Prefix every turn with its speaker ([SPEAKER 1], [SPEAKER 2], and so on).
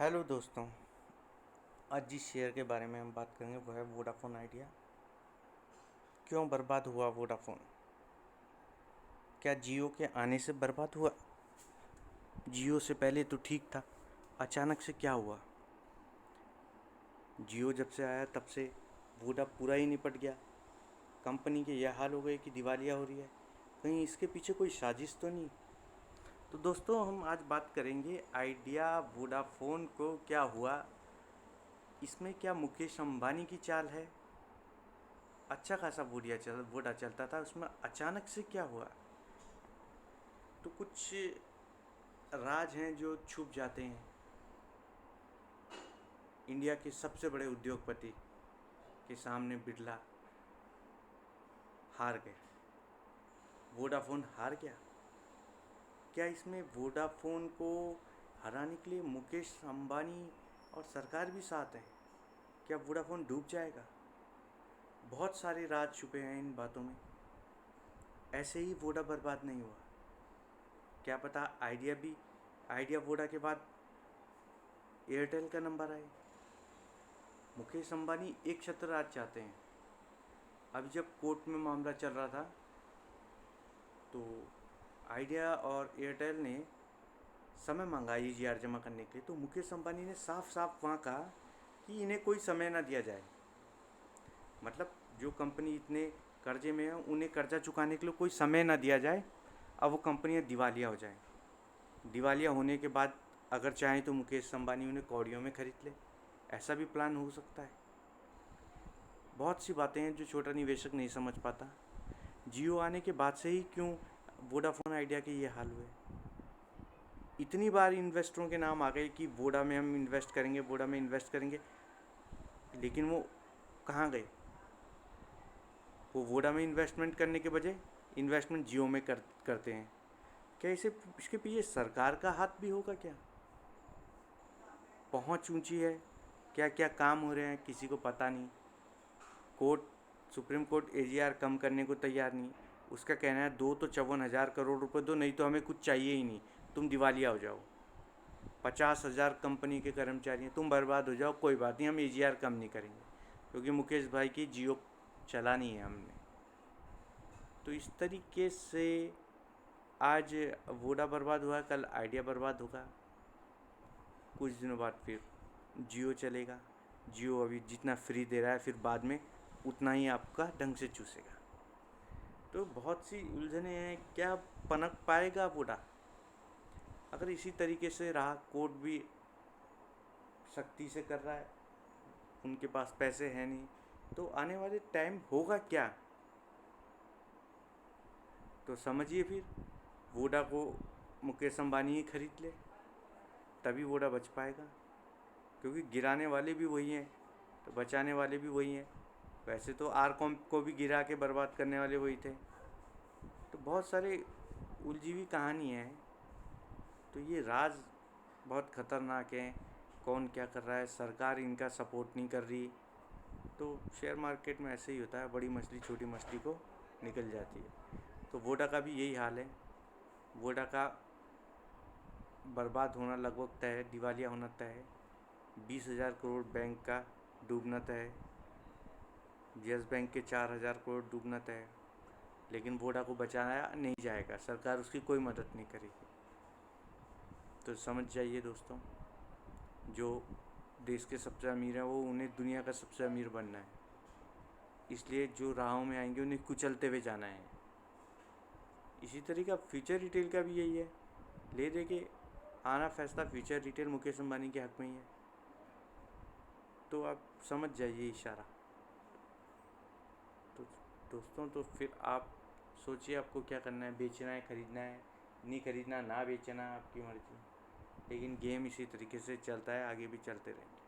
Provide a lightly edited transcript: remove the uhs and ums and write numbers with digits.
[SPEAKER 1] Hello दोस्तों। आज जिस शेयर के बारे में हम बात करेंगे वो है वोडाफोन आइडिया। क्यों बर्बाद हुआ वोडाफोन? क्या जियो के आने से बर्बाद हुआ? जियो से पहले तो ठीक था, अचानक से क्या हुआ? जियो जब से आया तब से वोडा पूरा ही निपट गया। कंपनी के यह हाल हो गए कि दिवालिया हो रही है। कहीं इसके पीछे कोई साजिश तो नहीं? तो दोस्तों, हम आज बात करेंगे आइडिया वोडाफोन को क्या हुआ। इसमें क्या मुकेश अंबानी की चाल है? अच्छा खासा वोडा चलता था, उसमें अचानक से क्या हुआ? तो कुछ राज हैं जो छुप जाते हैं। इंडिया के सबसे बड़े उद्योगपति के सामने बिरला हार गए, वोडाफोन हार गया। क्या इसमें वोडाफोन को हराने के लिए मुकेश अंबानी और सरकार भी साथ है? क्या वोडाफोन डूब जाएगा? बहुत सारे राज छुपे हैं इन बातों में। ऐसे ही वोडा बर्बाद नहीं हुआ। क्या पता आइडिया वोडा के बाद एयरटेल का नंबर आए। मुकेश अंबानी एक छत्र राज चाहते हैं। अभी जब कोर्ट में मामला चल रहा था तो आइडिया और एयरटेल ने समय मांगा EGR जमा करने के लिए, तो मुकेश अंबानी ने साफ साफ वहाँ कहा कि इन्हें कोई समय ना दिया जाए। मतलब जो कंपनी इतने कर्जे में है उन्हें कर्जा चुकाने के लिए कोई समय ना दिया जाए। अब वो कंपनियाँ दिवालिया हो जाएं। दिवालिया होने के बाद अगर चाहें तो मुकेश अंबानी उन्हें कौड़ियों में खरीद ले। ऐसा भी प्लान हो सकता है। बहुत सी बातें हैं जो छोटा निवेशक नहीं समझ पाता। जियो आने के बाद से ही क्यों वोडाफोन आइडिया के ये हाल हुए? इतनी बार इन्वेस्टरों के नाम आ गए कि वोडा में हम इन्वेस्ट करेंगे, वोडा में इन्वेस्ट करेंगे, लेकिन वो कहाँ गए? वो वोडा में इन्वेस्टमेंट करने के बजाय इन्वेस्टमेंट जियो में करते हैं। क्या इसके पीछे सरकार का हाथ भी होगा? क्या पहुंच ऊंची है? क्या क्या काम हो रहे हैं किसी को पता नहीं। सुप्रीम कोर्ट AGR कम करने को तैयार नहीं। उसका कहना है 2 तो 54,000 करोड़ रुपए दो, नहीं तो हमें कुछ चाहिए ही नहीं, तुम दिवालिया हो जाओ। 50,000 कंपनी के कर्मचारी हैं, तुम बर्बाद हो जाओ, कोई बात नहीं, हम AGR कम नहीं करेंगे क्योंकि मुकेश भाई की जियो चलानी है हमने। तो इस तरीके से आज वोडा बर्बाद हुआ, कल आइडिया बर्बाद होगा, कुछ दिनों बाद फिर जियो चलेगा। जियो अभी जितना फ्री दे रहा है फिर बाद में उतना ही आपका ढंग से चूसेगा। तो बहुत सी उलझने हैं। क्या पनप पाएगा वोडा? अगर इसी तरीके से रहा, कोर्ट भी सख्ती से कर रहा है, उनके पास पैसे हैं नहीं, तो आने वाले टाइम होगा क्या? तो समझिए फिर वोडा को मुकेश अंबानी ही खरीद ले, तभी वोडा बच पाएगा। क्योंकि गिराने वाले भी वही हैं तो बचाने वाले भी वही हैं। वैसे तो आरकॉम को भी गिरा के बर्बाद करने वाले वही थे। तो बहुत सारे उलझी हुई कहानी है। तो ये राज बहुत ख़तरनाक है। कौन क्या कर रहा है, सरकार इनका सपोर्ट नहीं कर रही। तो शेयर मार्केट में ऐसे ही होता है, बड़ी मछली छोटी मछली को निकल जाती है। तो वोडा का भी यही हाल है। वोडा का बर्बाद होना लगभग तय है, दिवालिया होना तय है। 20,000 करोड़ बैंक का डूबना तय है। यस बैंक के 4,000 करोड़ डूबना तय है। लेकिन वोडा को बचाया नहीं जाएगा, सरकार उसकी कोई मदद नहीं करेगी। तो समझ जाइए दोस्तों, जो देश के सबसे अमीर हैं वो उन्हें दुनिया का सबसे अमीर बनना है। इसलिए जो राहों में आएंगे उन्हें कुचलते हुए जाना है। इसी तरीका फ्यूचर रिटेल का भी यही है। ले दे के आना फैसला फ्यूचर रिटेल मुकेश अंबानी के हक में ही है। तो आप समझ जाइए इशारा। तो दोस्तों, तो फिर आप सोचिए आपको क्या करना है, बेचना है, ख़रीदना है, नहीं ख़रीदना, ना बेचना, आपकी मर्ज़ी। लेकिन गेम इसी तरीके से चलता है, आगे भी चलते रहेंगे।